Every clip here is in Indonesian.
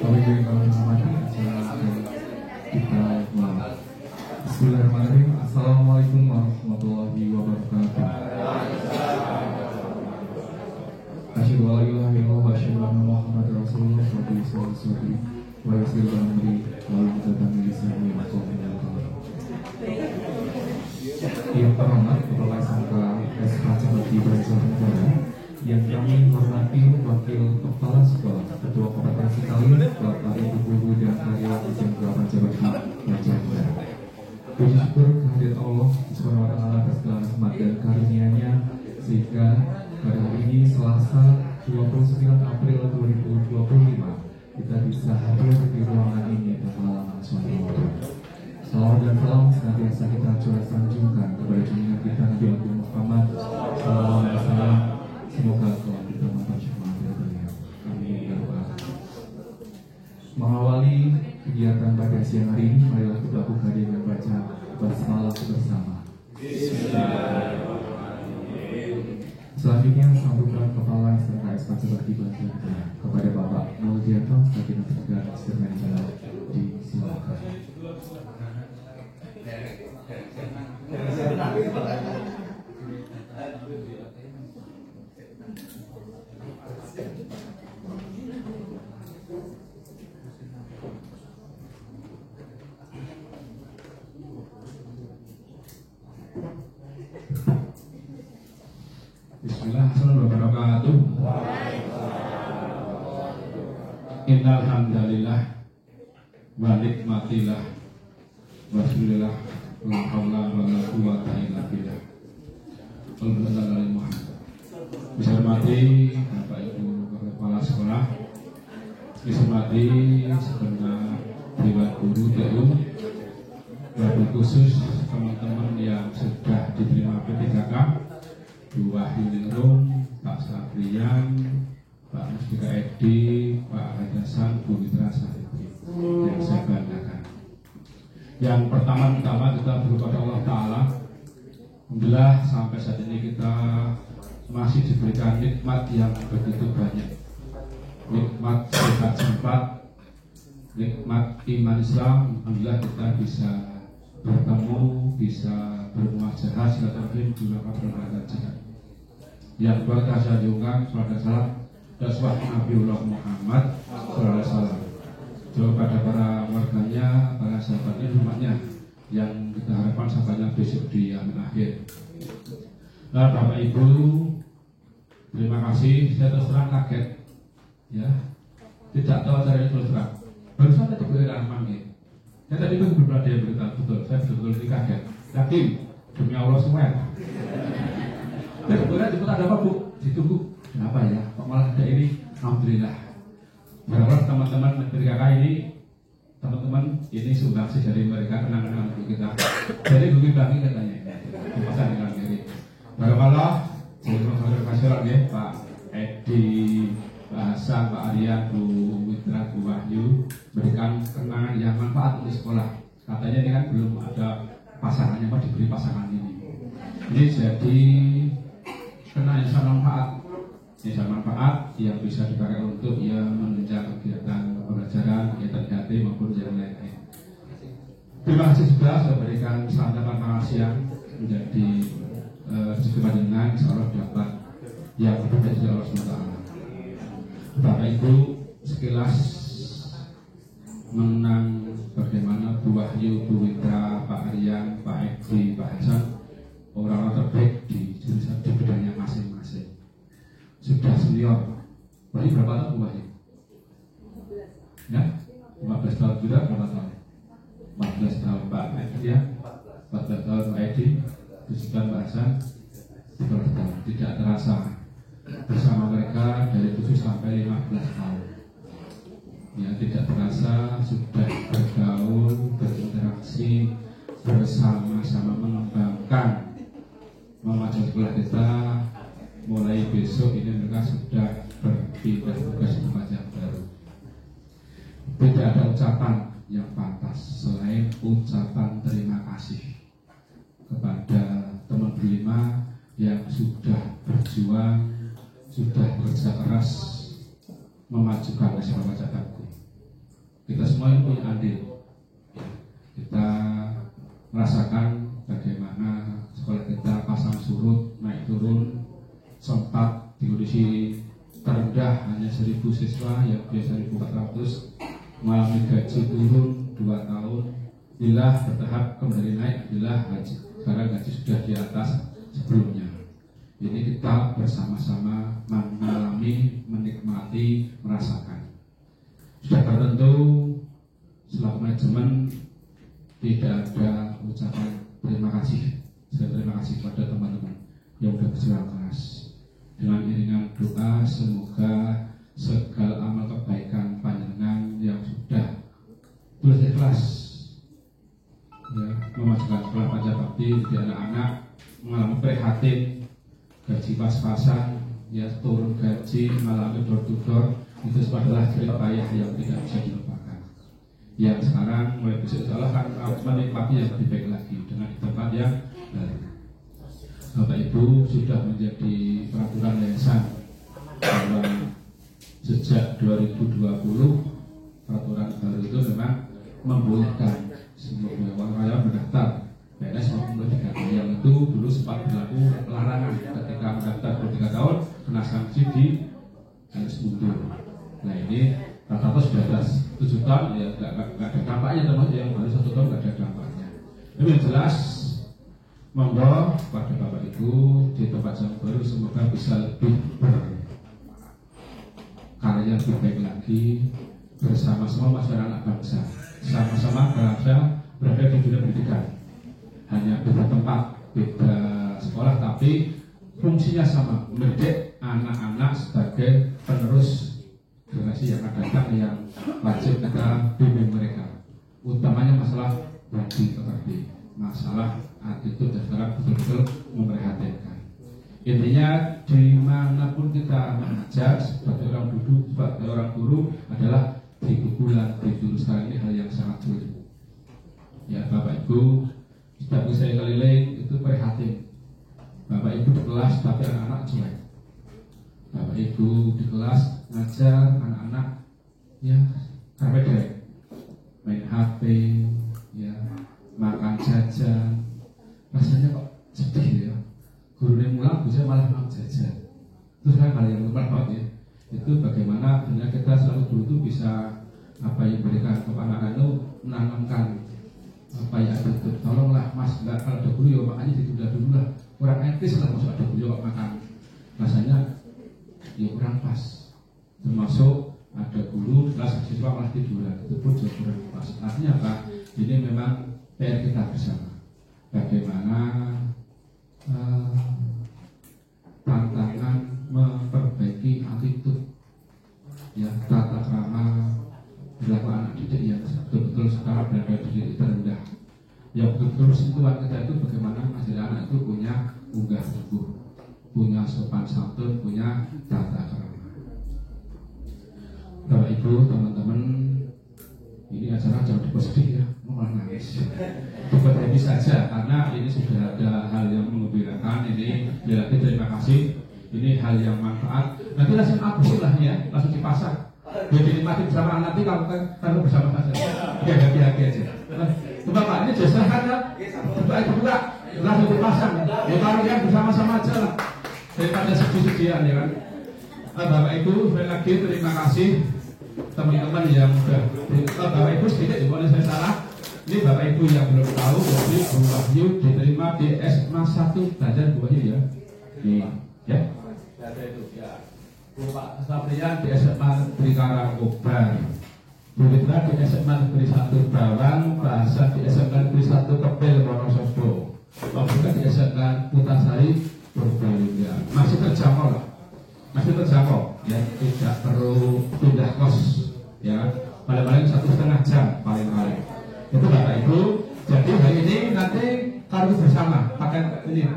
Bismillahirrahmanirrahim. Assalamualaikum warahmatullahi wabarakatuh. Asyhadu an la ilaha illallah wa asyhadu anna Muhammadar Rasulullah sallallahu alaihi wasallam. Wa yassir amri wa yaqdim lisani wa qawli. Yang terhormat Kepala SMK SKC Bakti Barisan Negara, yang kami hormati Wakil Kepala Sekolah, Ketua Kompetensi Kali, Bapak Ibu Guru dan karyawan SMK Bakti Barisan Negara. Puji syukur kehadirat Allah Subhanahu wa Ta'ala atas segala rahmat dan karunia-Nya, sehingga pada hari ini Selasa 29 April 2025 kita bisa hadir di ruangan ini dalam halaman suatu. Salawat dan salam senantiasa kita sanjungkan kepada junjungan kita Nabi Muhammad sallallahu alaihi wasallam. Semoga Allah diterima syafaat dari beliau. Amin ya rabbal alamin. Mengawali kegiatan pada siang hari ini, marilah kita buka dengan baca basmalah bersama. Selanjutnya sambutan Kepala SMK SKC Bakti Barisan Negara kepada Bapak Muldianto sebagai Sekretariat Sirmen Jalan, disilakan. Bismillahirrahmanirrahim. Innal hamdalillah wa nikmatillah wa syukurillah la haula wa la quwwata illa billah. Alhamdulillah. Bisa hormati Bapak Ibu Kepala Sekolah, dihormati segenap Dewan Guru TU, wabil khusus teman-teman yang sudah diterima P3K, Bu Wahyuningrum, Pak Sabrian, Pak Mustika Edi, Pak Hajasan, Bu Mitra Sariti, yang saya banggakan. Yang pertama kita berkepada Allah Ta'ala. Alhamdulillah sampai saat ini kita masih diberikan nikmat yang begitu banyak. Nikmat sehat sempat, nikmat iman Islam. Alhamdulillah kita bisa bertemu, bisa bermuajahah silaturahim juga kabar jihad. Yang berkah sanjungan salat salam dan salawat Nabiullah Muhammad sallallahu alaihi wasallam kepada para warganya, para sahabatnya, umatnya yang kita harapkan sahabatnya besok di amin akhir. Nah, Bapak Ibu, terima kasih. Saya terus terang kaget, ya, tidak tahu cara itu terang. Barusan tadi beliau Rahman gitu. Saya tadi pun beberapa dia berita betul. Saya betul-betul ini kaget. Yakin demi Allah semua. Dan kemudian itu ada apa Bu? Ditunggu. Kenapa ya? Kok malah ada ini? Alhamdulillah. Berharap teman-teman negeri kakak ini, teman-teman ini sumbangsih dari mereka, kenang-kenang untuk kita. Jadi bumi bagi katanya. Pasal dengan diri. Barakallah. Seluruh masyarakat ya, Pak Edi, Pak Hasan, Pak Aryan, Bu Mitra, Bu Wahyu, berikan kenangan yang manfaat untuk sekolah. Katanya ini kan belum ada pasangannya, Pak, diberi pasangan ini. Ini jadi kenangan yang manfaat. Bisa manfaat yang bisa dipakai untuk yang menunjang kegiatan pembelajaran, kegiatan IHT maupun yang lain-lain. Terima kasih sudah berikan santapan makan siang menjadi juga dengan seolah dapat yang berbeda dari Allah SWT. Bapak Ibu sekilas mengenang bagaimana Bu Wahyu, Bu Witra, Pak Aryan, Pak Edi, Pak Hasan, orang-orang terbaik di jurusan di bidangnya masing-masing. Sudah senior. Berarti berapa tahun Bu Wahyu? Ya, 15 tahun juga berapa tahun? 14 tahun Pak Edi ya, 14 tahun Pak Edi, Tujuan Pak Hasan, 13 tahun. Tidak terasa bersama mereka dari 7 sampai 15 tahun. Ya, tidak terasa sudah bergaul, berinteraksi bersama-sama mengembangkan memajukan sekolah kita. Mulai besok ini mereka sudah berpindah tugas di tempat yang baru. Tidak ada ucapan yang pantas selain ucapan terima kasih kepada teman berlima yang sudah berjuang, sudah bekerja keras memajukan nasional Jakarta. semua yang punya andil. Ya, kita merasakan bagaimana sekolah kita pasang surut, naik turun, sempat di kondisi terendah hanya 1.000 siswa yang biasa 1.400 mengalami gaji turun 2 tahun. Bila bertahap kembali naik, bila sekarang gaji sudah di atas sebelumnya. Ini kita bersama-sama mengalami, menikmati, merasakan. Sudah tertentu selaku manajemen tidak ada ucapan terima kasih. Saya terima kasih kepada teman-teman yang sudah berjuang keras. Dengan iringan doa, semoga segala amal kebaikan panjenengan yang sudah tulus ikhlas ya, memajukan sekolah Pancabakti di anak-anak mengalami prihatin gaji pas-pasan, ya turun gaji, mengalami door to door, itu adalah cerita payah yang tidak bisa dilupakan. Yang sekarang mulai besok Allah kan menikmati yang lebih baik lagi dengan di tempat yang baru. Bapak Ibu sudah menjadi peraturan yayasan bahwa sejak 2020 peraturan baru itu memang membolehkan semua karyawan mendaftar PNS maupun P3K. Yang itu dulu sempat berlaku larangan ketika mendaftar 23 tahun kena sanksi di harus mundur. Nah ini rata-rata sudah ada 7 tahun ya nggak ada dampaknya, termasuk yang baru 1 tahun nggak ada dampaknya. Tapi yang jelas monggo pada Bapak Ibu di tempat yang baru semoga bisa lebih berkarya lebih baik lagi bersama-sama masyarakat bangsa, sama-sama bangsa berada di dunia pendidikan. Hanya beda tempat, beda sekolah, tapi fungsinya sama, mendidik anak-anak sebagai penerus generasi yang akan datang yang wajib kita bimbing mereka. Utamanya masalah budi pekerti, masalah attitude dan sekarang betul-betul memprihatinkan. Intinya dimanapun kita mengajar sebagai orang duduk, sebagai orang guru adalah di bulan, di dulu sekarang ini hal yang sangat sulit. Ya Bapak Ibu, setiap saya keliling itu prihatin. Bapak Ibu di kelas tapi anak-anak cuek. Bapak Ibu di kelas ngajar anak-anak ya karpet main HP, ya makan jajan. Rasanya kok sedih ya. Guru yang mulang bisa malah makan jajan. Terus kan hal yang lupa banget ya. Itu bagaimana dengan kita selalu dulu itu bisa apa yang berikan kepada anak-anak itu menanamkan apa ya itu. Tolonglah Mas, enggak kalau ada guru ya makanya ditunda dulu lah. Kurang etis lah masuk ada guru kok makan. Rasanya ya kurang pas. Termasuk ada guru kelas siswa malah tiduran, itu pun juga kurang pas. Artinya apa? Ini memang PR kita bersama. Bagaimana tantangan memperbaiki attitude, ya tata krama perilaku anak didik yang betul-betul sekarang berada di titik terendah. Yang betul-betul sentuhan kita itu bagaimana hasil anak itu punya unggah ungguh, punya sopan santun, punya tata krama. Bapak Ibu, teman-teman, ini acara jangan dibuat sedih ya, malah nangis. Dibuat happy saja, karena ini sudah ada hal yang mengembirakan. Ini ya lagi terima kasih. Ini hal yang manfaat. Nanti langsung habisin lah ya, langsung dipasang. Biar dinikmati bersama nanti kalau bersama saja. Ya happy aja. Coba Pak, ini jasa kan ya? Bapak Ibu juga langsung dipasang. Ya kalau yang bersama-sama aja lah, daripada sedih-sedihan ya kan. Bapak Ibu, sekali lagi terima kasih teman-teman yang sudah. Bapak Ibu sedikit boleh saya salah. Ini Bapak Ibu yang belum tahu, jadi Bu Wahyu diterima di SMA 1 belajar Bu Wahyu ya. Nih, ya. Ada itu ya. Bu Pak Sabrian di SMA Negeri Karangkobar. Bu Fitra di SMA Negeri 1 Bawang, Bahasa di SMA Negeri 1 Kepil Wonosobo. Pak Buka di SMA Putasari Purbalingga. Masih terjangkau lah. Masih terjangkau, ya tidak perlu pindah kos, ya paling-paling 1,5 jam paling-paling. Itu Bapak Ibu. Jadi hari ini nanti kartu bersama pakai ini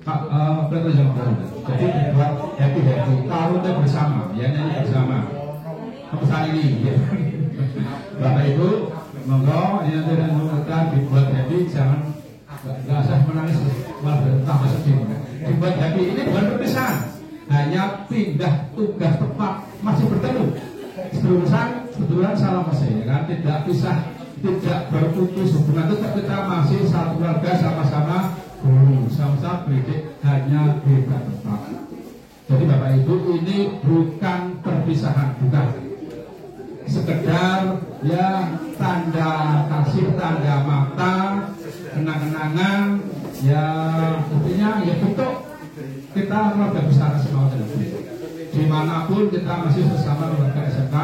pelatihan yang baru. Jadi dibuat happy kartu bersama, ya nyanyi bersama. Pesan ini, ya. Bapak Ibu, monggo yang tidak mengatakan dibuat happy, jangan nggak usah menangis, malah tambah sedih. Dibuat happy ini bukan perpisahan. Hanya pindah tugas tempat masih bertemu. berurusan kebetulan salam masih ya kan, tidak pisah, tidak berputus hubungan, tetap kita masih satu keluarga, sama-sama guru, sama-sama pendidik, hanya beda tempat. Jadi Bapak Ibu, ini bukan perpisahan, bukan sekedar ya tanda kasih, tanda mata, kenang-kenangan, ya artinya ya bentuk kita keluarga besar semua tadi. Dimanapun kita masih sesama keluarga SMK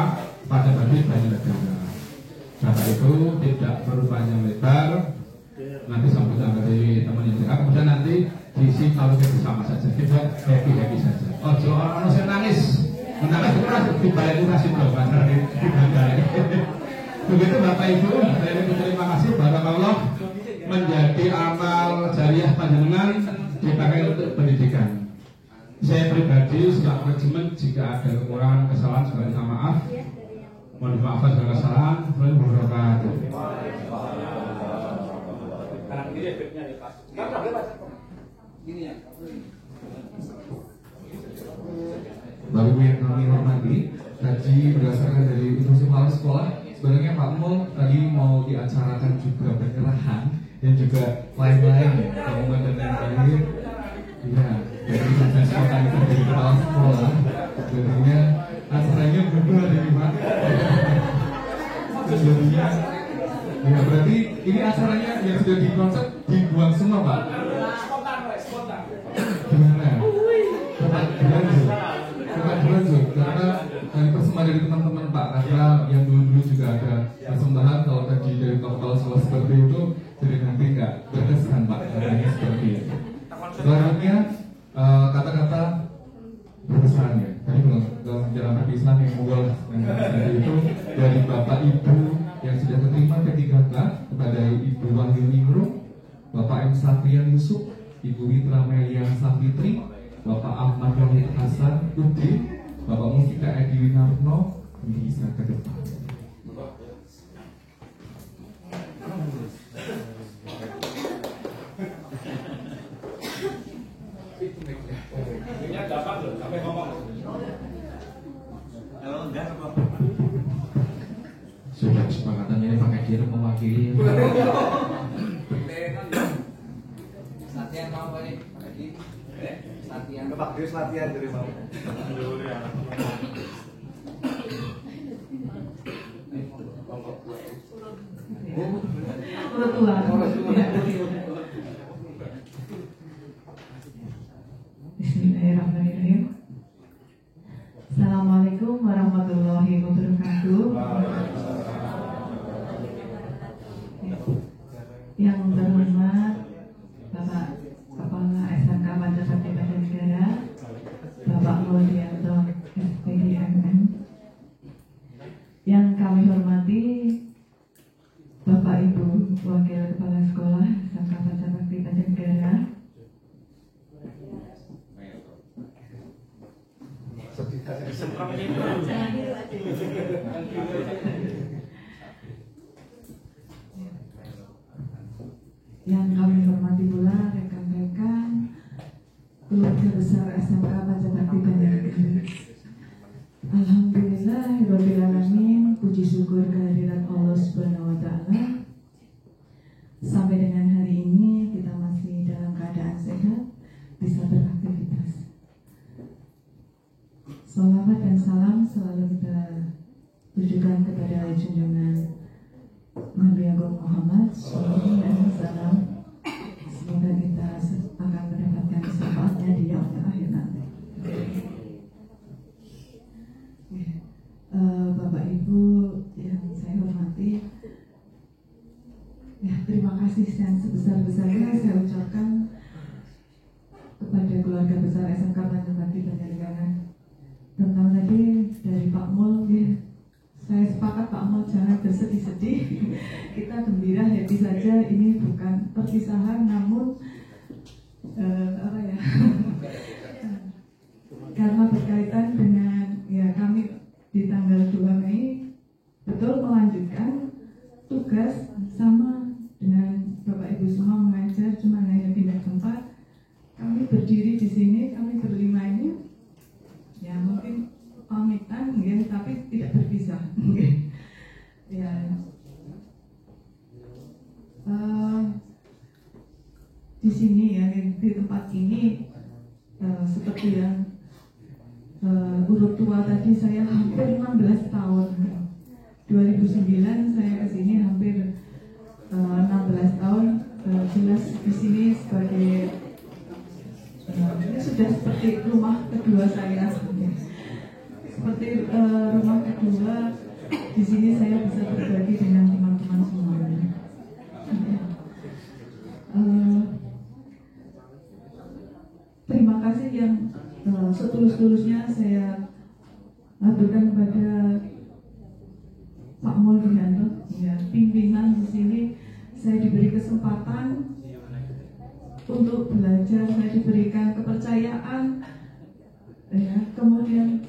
pada Bagi Banjarnegara. Bapak Ibu tidak perlu panjang lebar. Nanti sambutan dari teman yang dekat, kemudian nanti diisi kalau kita bersama saja, kita happy saja. Oh, orang saya nangis, menangis itu kan dibalik itu kasih doa dari dibalik. Begitu Bapak Ibu, saya berterima kasih barakallah menjadi amal jariah panjenengan dipakai untuk pendidikan. Saya pribadi selaku manajemen jika ada kekurangan kesalahan saya minta maaf. Mohon maaf atas kesalahan. Bapak Ibu yang kami hormati, tadi berdasarkan dari instruksi kepala sekolah, sebenarnya Pak Mul tadi mau diacarakan juga penyerahan dan juga lain-lain pengumuman dan lain-lain. Iya, dari instruksi kota itu dari kepala sekolah, sebenarnya acaranya berdua dari Pak. Jadinya, ya berarti ini acaranya yang sudah dikonsep dibuang semua Pak. Gimana? Cepat berlanjut karena dari persembahan dari teman-teman Pak, karena yang dulu juga ada persembahan kalau tadi dari kepala sekolah seperti itu, jadi nanti nggak berkesan Pak, namanya seperti itu. Selanjutnya kata-kata berkesan ya. Tadi belum dalam perpisahan yang mugol yang tadi itu dari Bapak Ibu yang sudah terima P3K kepada Ibu Wahyu Ningrum, Bapak M. Satrian Yusuf, Ibu Mitra Melian Sapitri, Bapak Ahmad Wahid Hasan Udin, Bapak Mufika Edi Winarno, bisa ke depan. Sudah kesepakatan ini pakai kira mewakili. Latihan mau nih, lagi. Latihan. Pak Dius latihan dari mau. Bismillahirrahmanirrahim. Assalamualaikum warahmatullahi wabarakatuh. Yang terhormat Bapak Kepala SMK Pancasakti Banjarnegara, Bapak Muldianto SPDMM. Yang kami hormati Bapak Ibu Wakil Kepala Sekolah SMK Pancasakti Banjarnegara, yang kami hormati pula rekan-rekan keluarga besar SMK Pancasakti Banjarnegara. Alhamdulillahirrahmanirrahim, puji syukur kehadirat Allah Subhanahu wa Ta'ala. Sampai dengan hari ini kita masih dalam keadaan sehat, bisa beraktivitas. Salawat dan salam selalu kita tujukan kepada junjungan Nabi Agung Muhammad SAW. Semoga kita akan mendapatkan syafaatnya di yaumil akhir nanti. Bapak Ibu yang saya hormati, ya, terima kasih yang sebesar-besarnya saya ucapkan kepada keluarga besar SMK Pancasakti Banjarnegara. Tentang tadi dari Pak Mul, ya, saya sepakat Pak Mul jangan bersedih-sedih. Kita gembira, happy saja. Ini bukan perpisahan, namun karena berkaitan dengan ya kami di tanggal 2 Mei betul melanjutkan tugas sama dengan Bapak Ibu semua mengajar, cuma hanya pindah tempat. Kami berdiri di sini, kami berlima ini ya mungkin pamitan ya, tapi tidak berpisah. Ya, di sini ya, di tempat ini seperti yang urut tua tadi, saya hampir 16 tahun. 2009 saya kesini hampir 16 tahun. Jelas di sini sebagai ini sudah seperti rumah kedua saya. Seperti rumah kedua, di sini saya bisa berbagi dengan teman-teman semuanya. Terima kasih yang setulus-tulusnya saya aturkan kepada Pak Mulyanto, ya, pimpinan di sini. Saya diberi kesempatan untuk belajar, saya diberikan kepercayaan, ya, kemudian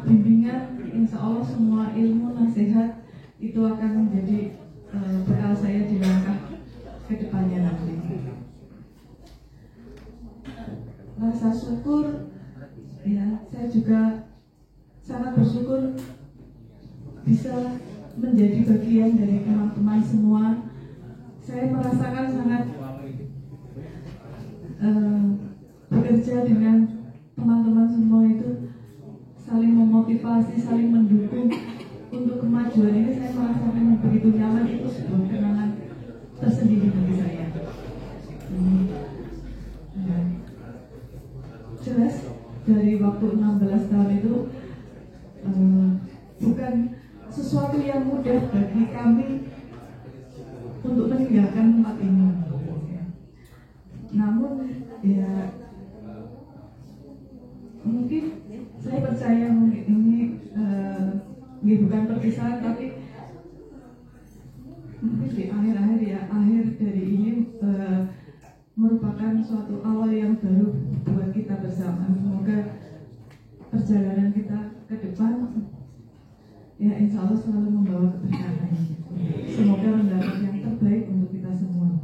bimbingan. Insya Allah semua ilmu nasihat itu akan menjadi bekal saya di langkah ke depannya nanti. Rasa syukur, ya, saya juga sangat bersyukur bisa menjadi bagian dari teman-teman semua. Saya merasakan sangat bekerja dengan teman-teman semua itu saling memotivasi, saling mendukung untuk kemajuan ini. Saya merasakan begitu nyaman, itu sebuah kenangan tersendiri bagi saya. Jelas dari waktu 16 tahun itu bukan sesuatu yang mudah bagi kami untuk meninggalkan tempat ini. Namun ya mungkin saya percaya mungkin ini bukan perpisahan, tapi mungkin di akhir dari ini merupakan suatu awal yang baru buat kita bersama. Semoga perjalanan kita ke depan, ya, insya Allah selalu membawa keberkahan. Semoga mendapat yang terbaik untuk kita semua.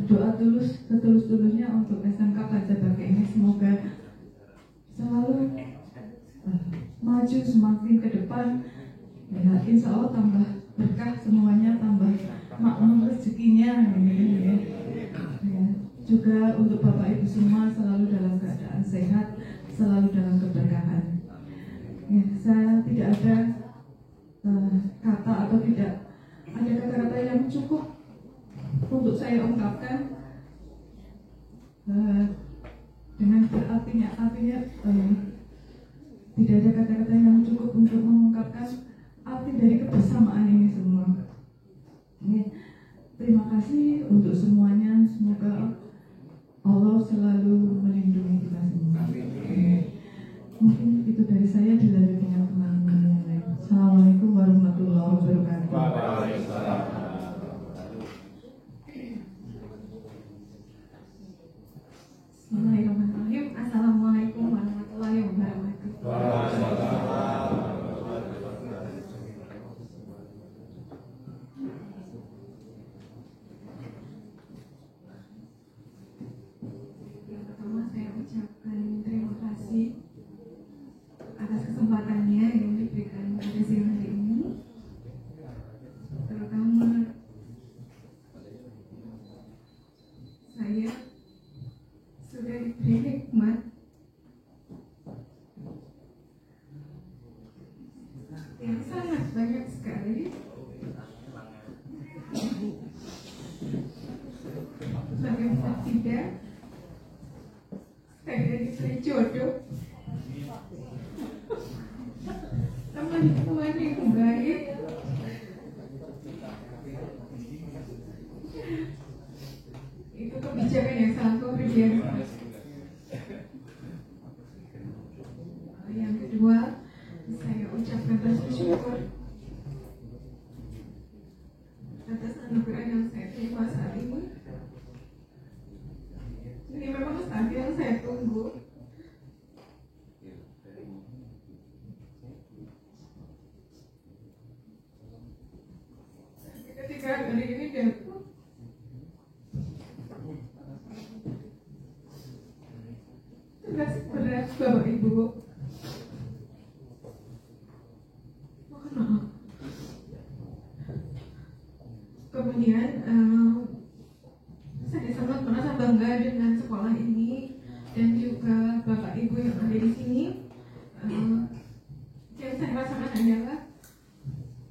Doa setulus-tulusnya untuk SMK Pajabake ini, semoga selalu maju semakin ke depan. Ya, insya Allah tambah berkah semuanya, tambah makmum rezekinya. Ya, juga untuk Bapak Ibu semua selalu dalam keadaan sehat, selalu dalam keberkahan. Ya, saya tidak ada kata atau tidak ada kata-kata yang cukup untuk saya ungkapkan dengan berartinya tidak ada kata-kata yang cukup untuk mengungkapkan arti dari kebersamaan ini semua. Ya, terima kasih untuk semuanya. Semoga Allah selalu melindungi kita semua. Mungkin itu dari saya, dilanjut dengan teman-teman yang lain. Assalamualaikum warahmatullahi wabarakatuh. Bismillahirrahmanirrahim. Assalamualaikum warahmatullahi wabarakatuh. Yang pertama saya ucapkan terima kasih atas kesempatannya yang diberikan pada siang hari ini. Terutama saya sudah diberi hikmat yang sangat banyak sekali. Bagaimana tidak, saya diberi jodoh, teman-teman yang baik, itu kebijakan yang sangat luar biasa. Yang kedua, saya ucapkan rasa syukur atas anugerah yang saya terima saat ini. Ini memang saat yang saya tunggu. berat Bapak Ibu. Mohon maaf. Kemudian saya sangat merasa bangga dengan sekolah ini dan juga Bapak Ibu yang ada di sini. Yang saya rasakan adalah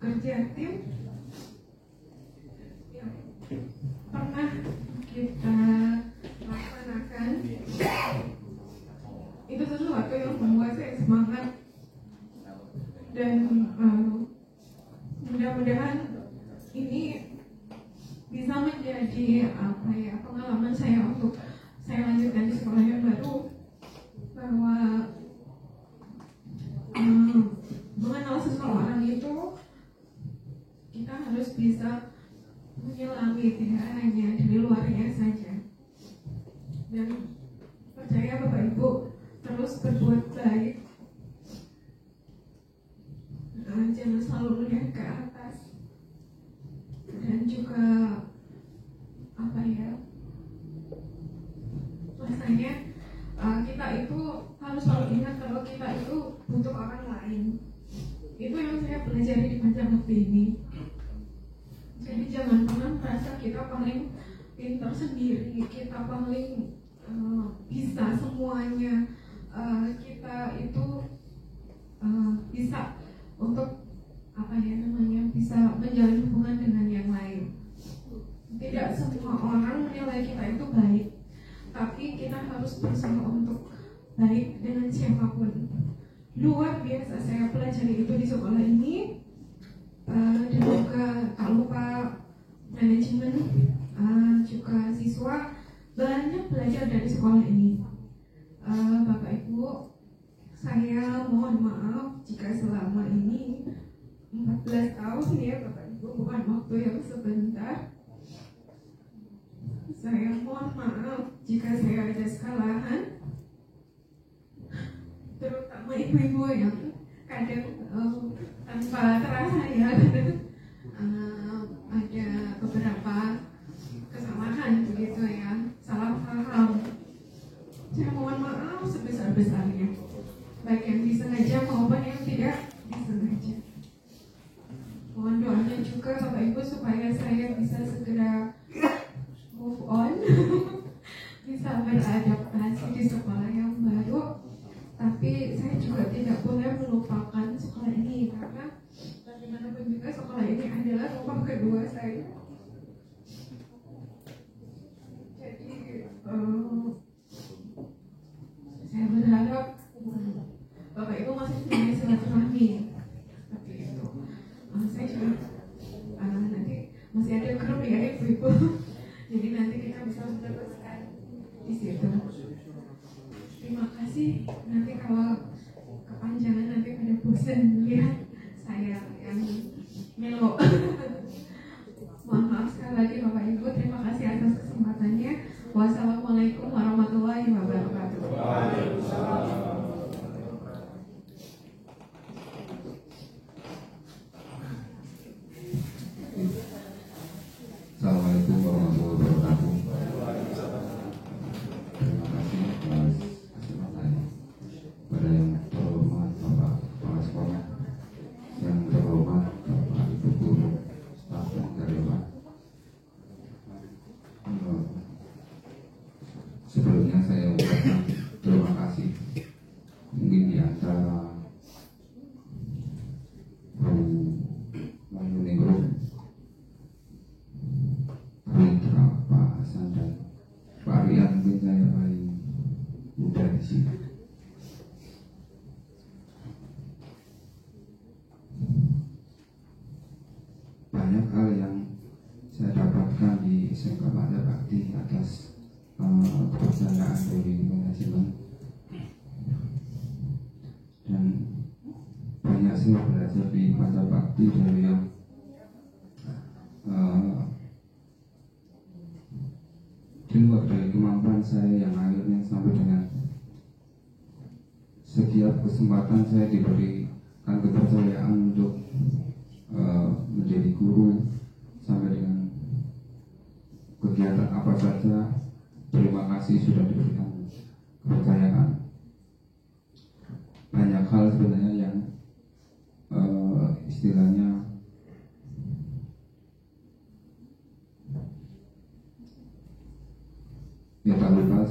kerja tim yang pernah kita laksanakan. Itu sesuatu yang membuat saya semangat dan mudah-mudahan ini bisa menjadi pengalaman saya untuk saya lanjutkan di sekolah yang baru, bahwa mengenal seseorang itu kita harus bisa menyelami, tidak hanya dari luarnya saja. Dan percaya Bapak Ibu terus berbuat baik, jangan selalu melihat ke atas, dan juga rasanya kita itu harus selalu ingat kalau kita itu butuh orang lain. Itu yang saya pelajari di Pancamukti ini. Jadi jangan pernah merasa kita paling pintar sendiri, kita paling bisa semuanya. Kita itu bisa untuk bisa menjalin hubungan dengan yang lain. Tidak semua orang menilai kita itu baik, tapi kita harus berusaha untuk baik dengan siapapun. Luar biasa saya pelajari itu di sekolah ini. Dan juga tak lupa manajemen, juga siswa banyak belajar dari sekolah ini. Bapak Ibu, saya mohon maaf jika selama ini 14 tahun ya Bapak Ibu, bukan waktu yang sebentar. Saya mohon maaf jika saya ada kesalahan, terutama ibu-ibu yang kadang tanpa terasa ya ada beberapa kesalahan begitu ya, salah paham. Saya mohon maaf sebesar-besarnya, baik yang disengaja maupun yang tidak disengaja. Mohon doanya juga Bapak Ibu supaya saya bisa segera move on, bisa beradaptasi di sekolah yang baru. Tapi saya juga tidak boleh melupakan sekolah ini, karena bagaimanapun juga sekolah ini adalah rumah kedua saya. Jadi saya berharap Bapak Ibu masih punya silaturahmi seperti itu. Saya juga nanti masih ada grup ya ibu-ibu, jadi nanti kita bisa meneruskan di situ. Terima kasih. Nanti kalau kepanjangan nanti pada bosan lihat saya yang melo. Mohon maaf sekali lagi Bapak Ibu. Terima kasih atas kesempatannya. Wassalamualaikum warahmatullahi wabarakatuh. Assalamualaikum warahmatullahi wabarakatuh. Terima kasih atas kesempatannya. Pada yang terhormat Bapak Kepala Sekolah, yang terhormat Bapak Ibu Guru, staf dan karyawan. Sebelumnya saya ucapkan terima kasih. Mungkin di antara Bu Mayuningrum, Putra Pak Hasan dan Pak Rian, mungkin saya paling muda di sini. Banyak hal yang saya dapatkan di SMK Pancabakti atas kepercayaan dari manajemen, dan banyak saya belajar di Pancabakti dari yang di luar dari kemampuan saya, yang akhirnya sampai dengan setiap kesempatan saya diberikan kepercayaan untuk menjadi guru, sampai dengan kegiatan apa saja. Terima kasih sudah diberikan kepercayaan.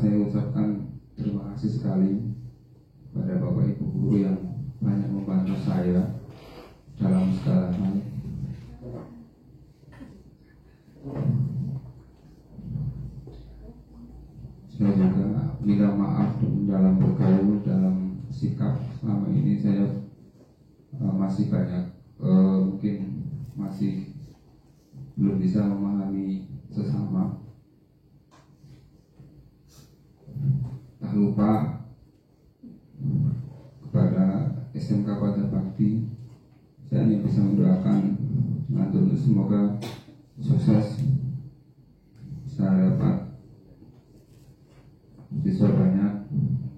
saya ucapkan terima kasih sekali pada Bapak Ibu guru yang banyak membantu saya dalam segala hal. Saya juga minta maaf dalam bergaul, dalam sikap selama ini saya masih banyak mungkin masih belum bisa memahami sesama. Tak lupa kepada SMK Pada Bakti, saya hanya bisa mendoakan Natul semoga sukses, bisa dapat siswa banyak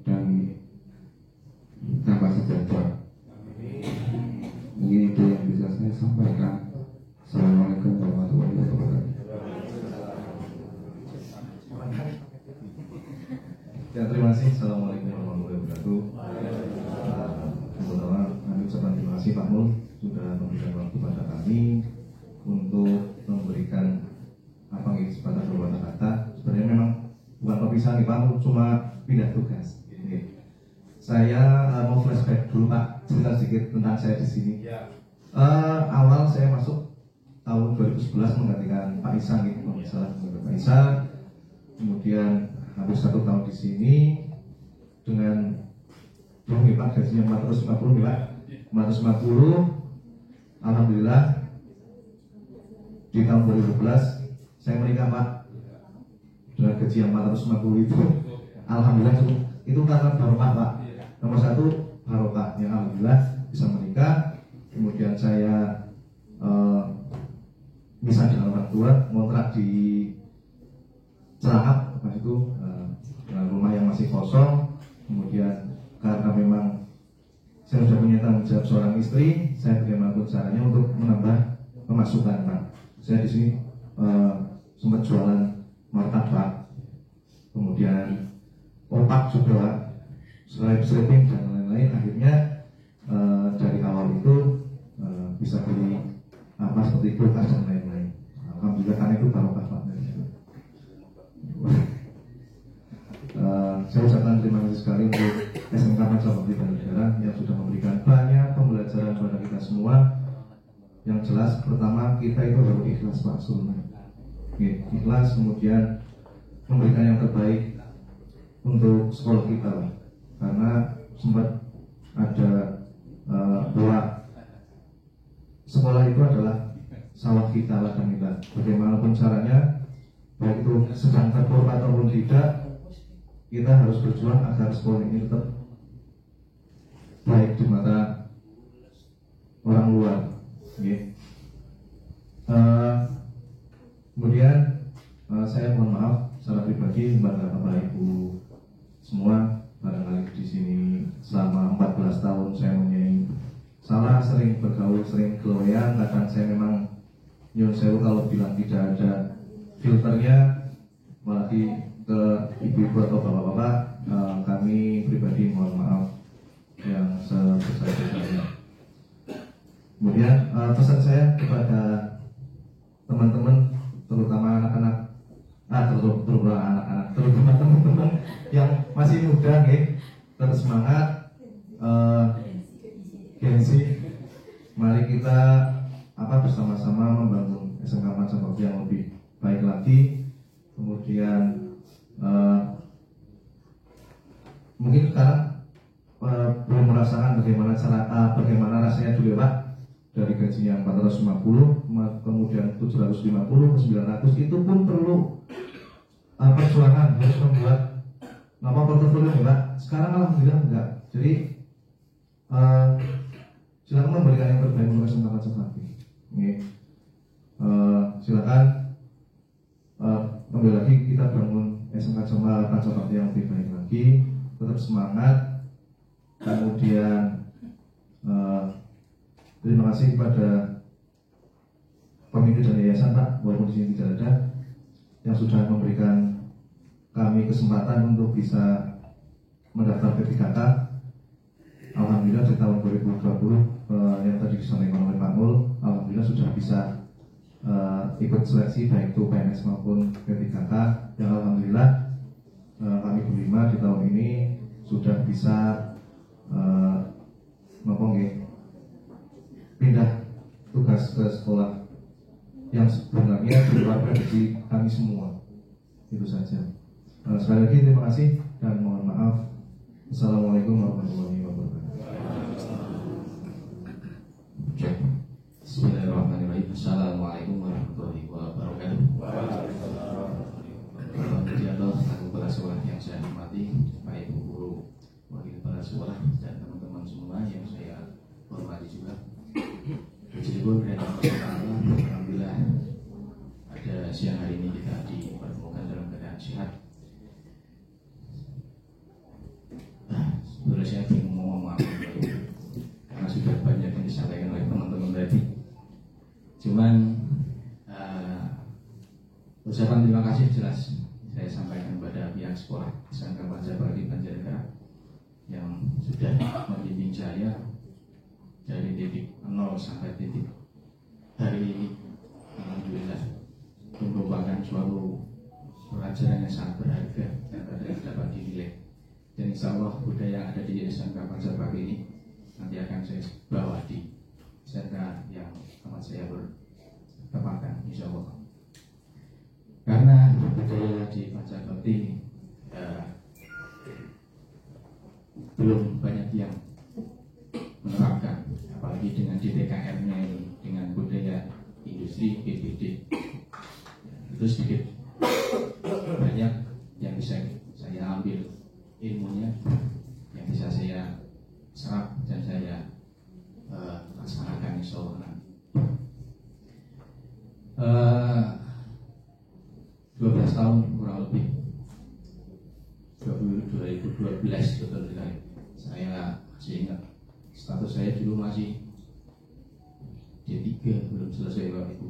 dan tambah sejahtera. Mungkin itu yang bisa saya sampaikan. Assalamualaikum warahmatullahi wabarakatuh. Ya, terima kasih. Assalamualaikum warahmatullahi wabarakatuh. Pertama, kami ucapkan terima kasih Pak Mul sudah memberikan waktu pada kami untuk memberikan kesempatan beberapa kata. Sebenarnya memang bukan perpisahan nih Pak Mul, cuma pindah tugas. Saya mau flashback dulu Pak, cerita sedikit tentang saya di sini. Awal saya masuk tahun 2011 menggantikan Pak Isang, gitu, kalau salah Pak Isang. Kemudian hampir 1 tahun di sini dengan belum Pak, gajinya 450 Pak, 450. Alhamdulillah di tahun 2012 saya menikah Pak dengan gaji yang 450 itu. Alhamdulillah itu karena barokah Pak. Nomor 1 barokah, yang alhamdulillah bisa menikah. Kemudian saya bisa dengan orang tua ngontrak di Celahap pas itu, rumah yang masih kosong. Kemudian karena memang saya sudah punya tanggung jawab seorang istri, saya bagaimanapun caranya untuk menambah pemasukan Pak. Saya di sini sempat jualan martabak, kemudian opak juga, sleeping dan lain-lain. Akhirnya dari awal itu bisa beli seperti kulkas dan lain-lain. Alhamdulillah karena itu barokah Pak. Saya ucapkan terima kasih sekali untuk SMK Masa Bakti dan Negara yang sudah memberikan banyak pembelajaran kepada kita semua. Yang jelas pertama kita itu harus ikhlas Pak Sulman. Ikhlas, kemudian memberikan yang terbaik untuk sekolah kita Pak. Karena sempat ada bahwa sekolah itu adalah sawah kita, ladang kita. Bagaimanapun caranya, baik itu sedang terpuruk ataupun tidak, kita harus berjuang agar sekolah ini tetap baik di mata orang luar. Kemudian saya mohon maaf secara pribadi kepada Bapak Ibu semua, barangkali di sini selama 14 tahun saya mempunyai salah, sering bergaul, sering keloyan. Kadang saya memang nyun sewu kalau bilang tidak ada filternya, malah ke ibu-ibu atau bapak-bapak, kami pribadi mohon maaf yang sebesar-besarnya. Kemudian pesan saya kepada teman-teman, terutama anak-anak, terutama teman-teman yang masih muda, tetap semangat, gengsi. Mari kita bersama-sama membangun SMK Masa Bakti yang lebih baik lagi. Kemudian mungkin sekarang belum merasakan bagaimana rasanya dulu Pak, dari gajinya 450 kemudian 750 ke 900, itu pun perlu perjuangan, harus membuat portofolio Pak. Sekarang alhamdulillah enggak. Jadi silakan memberikan yang terbaik untuk SMK Masa Bakti. Silakan kembali lagi kita bangun SMK Masa Bakti yang lebih baik lagi, tetap semangat. Kemudian terima kasih kepada pemimpin dan yayasan Pak, walaupun di sini tidak ada, yang sudah memberikan kami kesempatan untuk bisa mendaftar P3K. Alhamdulillah di tahun 2020 yang tadi disampaikan oleh Pak Mul, alhamdulillah sudah bisa ikut seleksi baik itu PNS maupun P3K, yang alhamdulillah kami berlima di tahun ini sudah bisa pindah tugas ke sekolah yang sebenarnya di luar prediksi kami semua. Itu saja. Sekali lagi terima kasih dan mohon maaf. Assalamualaikum warahmatullahi wabarakatuh. Bismillahirrahmanirrahim. Assalamualaikum warahmatullahi wabarakatuh. Aku kepala sekolah yang saya hormati, Pak Ibu Guru, wakil kepala sekolah dan teman-teman semua yang saya hormati juga. Puji syukur alhamdulillah pada siang hari ini kita dipertemukan dalam keadaan sehat. Sebenarnya saya bingung mau ngomong apa karena sudah banyak yang disampaikan oleh teman-teman tadi. Cuman ucapan terima kasih jelas saya sampaikan kepada pihak sekolah SMK Panjabakti Banjarnegara yang sudah membimbing saya dari titik 0 sampai titik hari ini. Alhamdulillah merupakan suatu pelajaran yang sangat berharga dan dapat dinilai. Dan insya Allah budaya yang ada di SMK Panjabakti ini nanti akan saya bawa di SMK yang akan saya bertempatkan insya Allah. Karena budaya di Panjabakti belum banyak yang menerapkan, apalagi dengan DTKR-nya ini, dengan budaya industri PBD itu sedikit banyak yang bisa saya ambil ilmunya, yang bisa saya serap dan saya laksanakan insya Allah nanti. 12 tahun kurang lebih 2012 betul sekali. Saya masih ingat status saya dulu masih D3, belum selesai Bapak Ibu.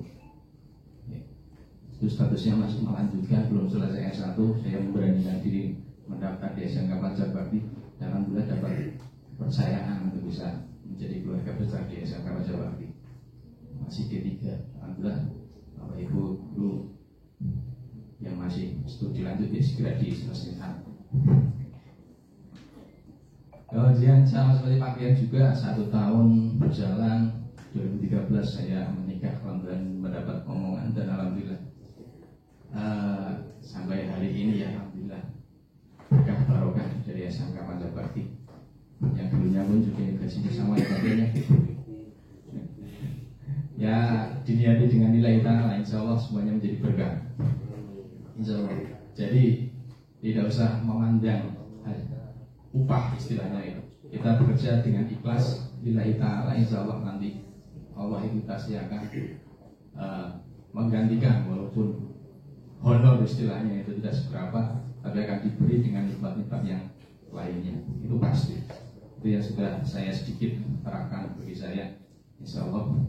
Itu statusnya masih melanjutkan, belum selesai S1. Saya memberanikan diri mendaftar di SMK Panjabakti dan alhamdulillah dapat kepercayaan untuk bisa menjadi keluarga besar di SMK Panjabakti. Masih D3, alhamdulillah Bapak Ibu dulu yang masih studi lanjut ya segera diselesaikan. Kemudian sama seperti Pak Kian juga 1 tahun berjalan, 2013 saya menikah, alhamdulillah mendapat omongan dan alhamdulillah sampai hari ini ya alhamdulillah berkah barokah dari SMK Panjabakti. Yang dulunya pun juga gajinya sama ya katanya gitu. Ya diniati dengan nilai tanah, insya Allah semuanya menjadi berkah. Insya Allah. Jadi tidak usah memandang upah istilahnya itu. Kita bekerja dengan ikhlas lillahi ta'ala, insya Allah nanti Allah itu pasti akan menggantikan, walaupun honor istilahnya itu tidak seberapa, tapi akan diberi dengan nikmat-nikmat yang lainnya. Itu pasti. Itu yang sudah saya sedikit terapkan bagi saya, insya Allah,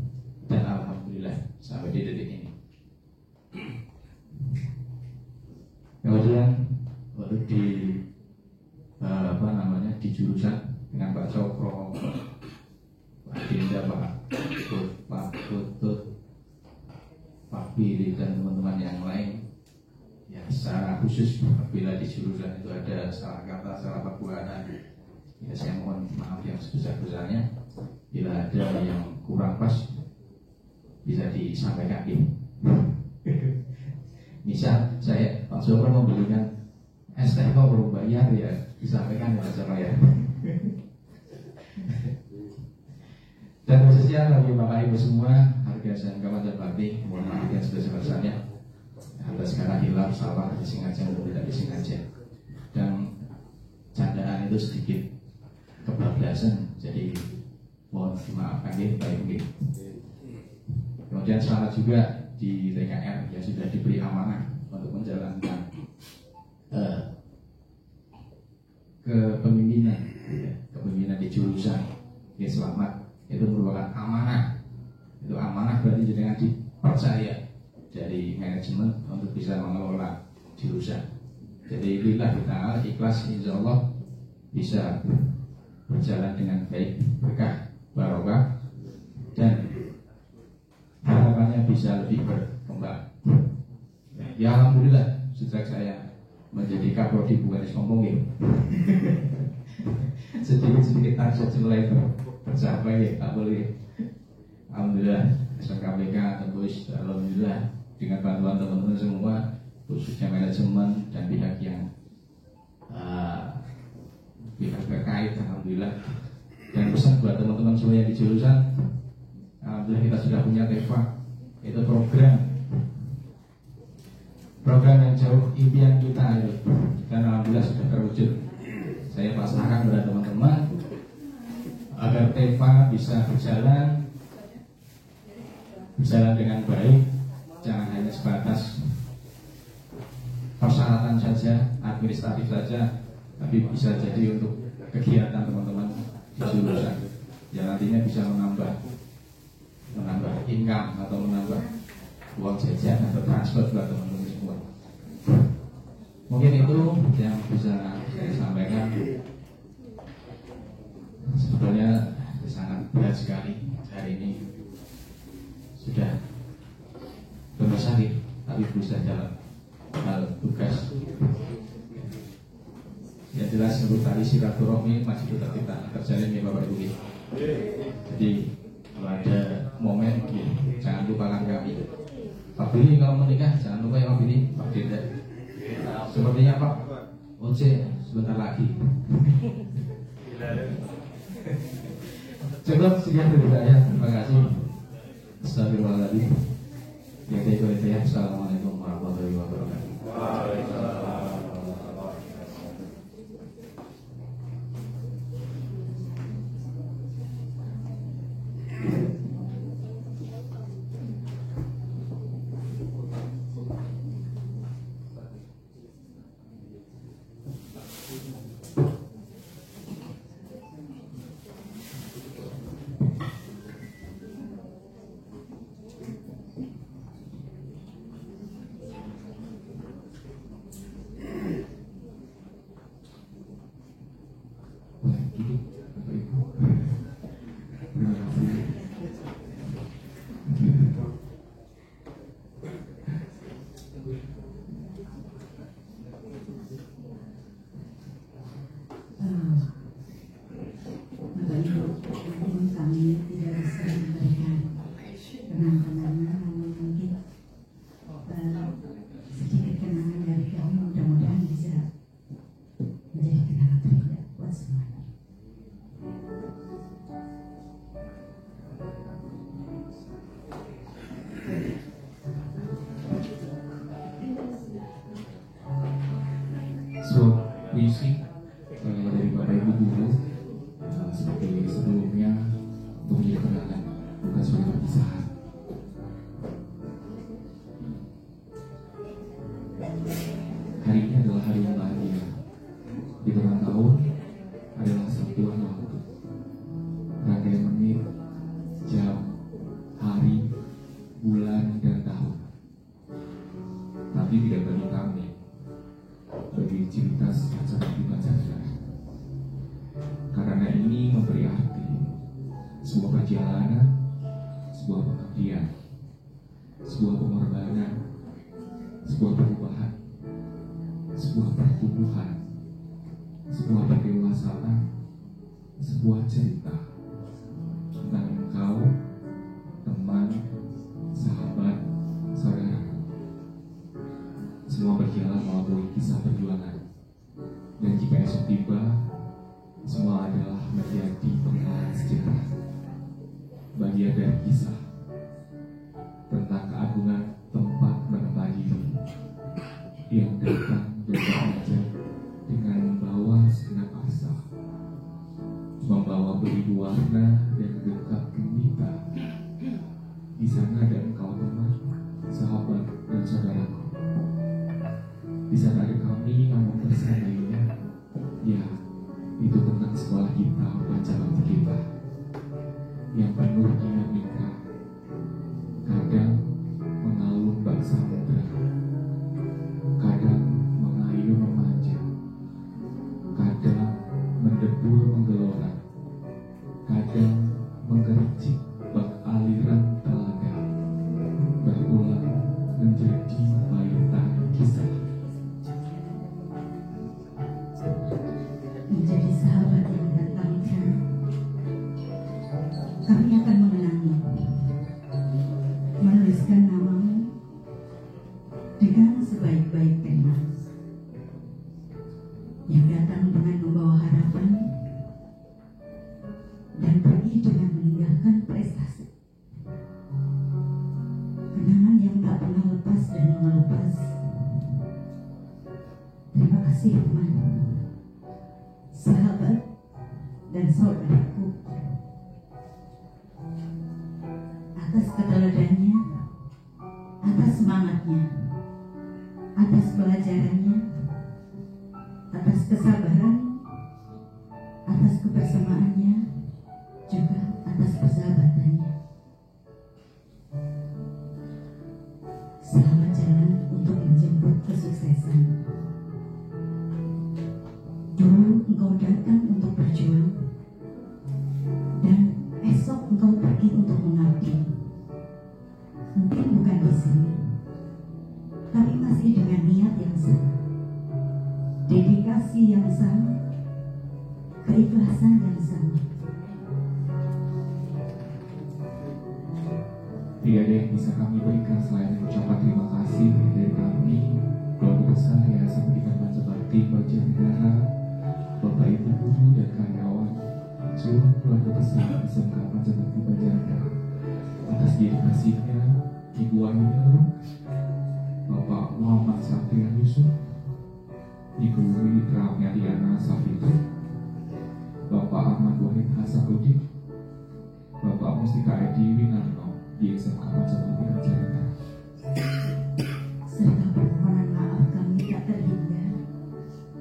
dan alhamdulillah sampai di detik ini. Kemudian waktu di jurusan dengan Pak Cokro, Pak Dinda, Pak Putut, Pak Billy dan teman-teman yang lain. Ya secara khusus apabila di jurusan itu ada salah kata, salah perbuatan, ya saya mohon maaf yang sebesar-besarnya. Bila ada yang kurang pas bisa disampaikan ini. Misal saya Pak Cokro membelikan es teh kok belum bayar ya disampaikan ya Pak Cokro ya. Dan khususnya bagi Bapak Ibu semua, harga SMK Panjabakti, mohon maaf yang sebesar-besarnya atas karena hilaf, salah, disengaja atau tidak disengaja. Dan candaan itu sedikit kebablasan, jadi mohon dimaafkan ya Pak Ibu. Kemudian selamat juga di TKR yang sudah diberi amanah untuk menjalankan kepemimpinan di jurusan. Ya selamat, itu merupakan amanah. Itu amanah berarti dengan dipercaya dari manajemen untuk bisa mengelola jurusan. Jadi bila kita ikhlas, insya Allah bisa berjalan dengan baik, berkah, barokah, dan harapannya bisa lebih berkembang. Ya alhamdulillah sejak saya menjadi kaprodi bukan sombong ya. Sedikit-sedikit target mulai tercapai ya, tak boleh. Alhamdulillah SMKPK tembus, alhamdulillah dengan bantuan teman-teman semua, khususnya manajemen dan pihak yang pihak terkait, alhamdulillah. Dan pesan buat teman-teman semua yang di jurusan, alhamdulillah kita sudah punya TEFA. Itu program yang jauh impian kita itu, dan alhamdulillah sudah terwujud. Saya pasrahkan kepada teman-teman agar TEFA bisa berjalan dengan baik, jangan hanya sebatas persyaratan saja, administratif saja, tapi bisa jadi untuk kegiatan teman-teman di jurusan yang nantinya bisa menambah income atau menambah uang jajan atau transport buat teman-teman semua. Mungkin itu yang bisa saya sampaikan. Sebetulnya sangat berat sekali hari ini, sudah berbesari tapi berusaha dalam hal tugas. Yang jelas untuk tali silaturahmi masih tetap kita terjalin ya Bapak Ibu. Jadi kalau ada momen jangan lupakan kami. Pak Billy kalau menikah jangan lupa ya Pak Billy, Pak Dirda. Sepertinya Pak Oce sebentar lagi. Cukup sekian dari saya. Terima kasih. Astagfirullahaladzim. Assalamualaikum warahmatullahi wabarakatuh. Kami tidak bisa memberikan kenang-kenangan, namun mungkin sedikit kenangan dari kami mudah-mudahan bisa menjadi kenangan terindah buat semuanya. So, puisi dari Bapak Ibu Guru seperti sebelumnya untuk menjadi kenangan, bukan sebagai perpisahan. Hari ini adalah hari yang bahagia. Di tengah tahun adalah satuan waktu, rangkaian menit, jam, hari, bulan, dan tahun. Tapi tidak bagi kami, bagi civitas acara di Pancasila. Karena ini memberi arti sebuah perjalanan, sebuah pengabdian, sebuah pengorbanan, sebuah perubahan, sebuah pertumbuhan, sebuah pendewasaan, sebuah cerita tentang engkau, teman, sahabat, saudara. Semua berjalan melalui kisah perjuangan, dan jika esok tiba, semua adalah menjadi pengalaman sejarah, bagian dari kisah tentang keagungan tempat menempa diri yang datang dan belajar dengan membawa segenap asa, membawa beribu warna dan gegap gempita. Di sana ada engkau teman, sahabat, dan saudaraku. Di sana ada kami namun bersama ya, itu tentang sekolah kita, Pancabakti kita yang penuh dinamika, kadang mengalun bak samudra, kadang mengayun memanjang, kadang mendebur menggelora, kadang menggericik bak aliran telaga, berulang menjadi baitan kisah. kami akan mengenangmu, menuliskan namamu dengan sebaik-baik tema yang datang dengan membawa harapan dan pergi dengan meninggalkan prestasi, kenangan yang tak pernah lepas dan melepas. Terima kasih teman, sahabat, dan saudaraku atas keteladannya, atas semangatnya, atas pelajarannya, atas kesabaran, atas kebersamaannya, juga atas persahabatannya. Selamat jalan untuk menjemput kesuksesan. Dulu engkau datang untuk berjuang, dan esok engkau pergi untuk mengabdi. Mungkin bukan di sini, tapi masih dengan niat yang sama, dedikasi yang sama, keikhlasan yang sama. Tidak ada yang bisa kami berikan selain ucapan terima kasih dari kami, keluarga besar Yayasan Pendidikan Pancabakti Banjarnegara, Bapak Ibu guru dan karyawan, seluruh keluarga besar SMK Pancabakti Banjarnegara, atas dedikasinya Ibu Ayu Nur, Bapak Muhammad Safian Yusuf, Ibu Witra Mediana Safitu, Bapak Ahmad Wahid Hasanuddin, Bapak Mustika Edi Winarno di SMK Pancabakti Banjarnegara. Serta permohonan maaf kami tak terhingga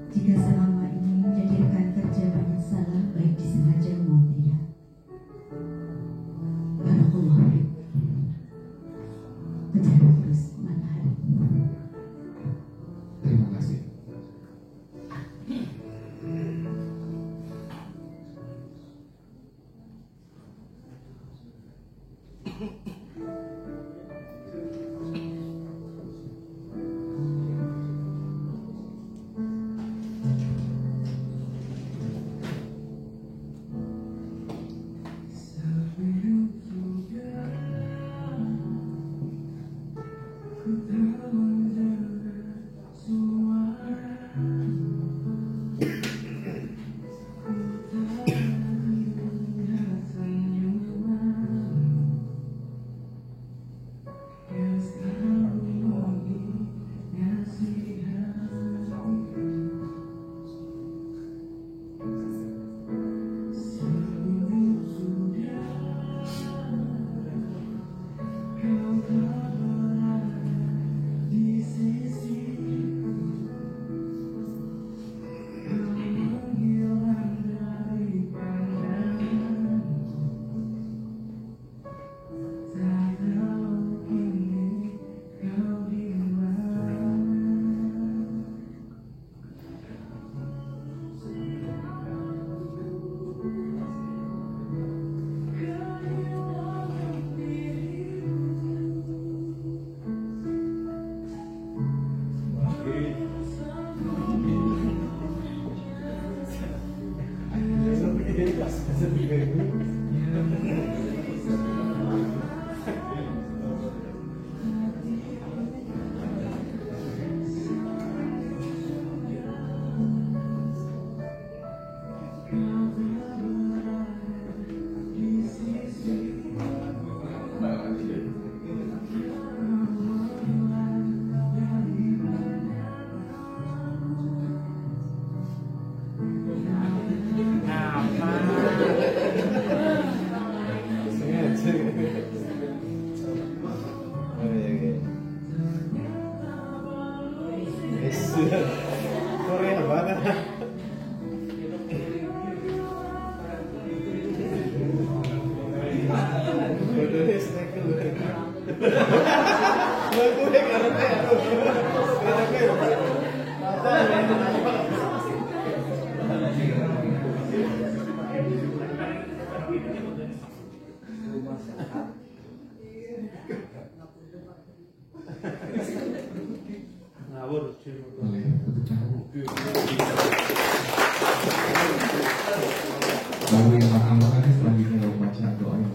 jika selama ini menjadi rekan kerja banyak salah, baik disengaja maupun tidak. Barakallahu fiik. Kejar terus matahari. Terima kasih. Korea banget. Bodohnya snack dulu. Gue karena ngawur Lalu yang akan selanjutnya membaca doa yang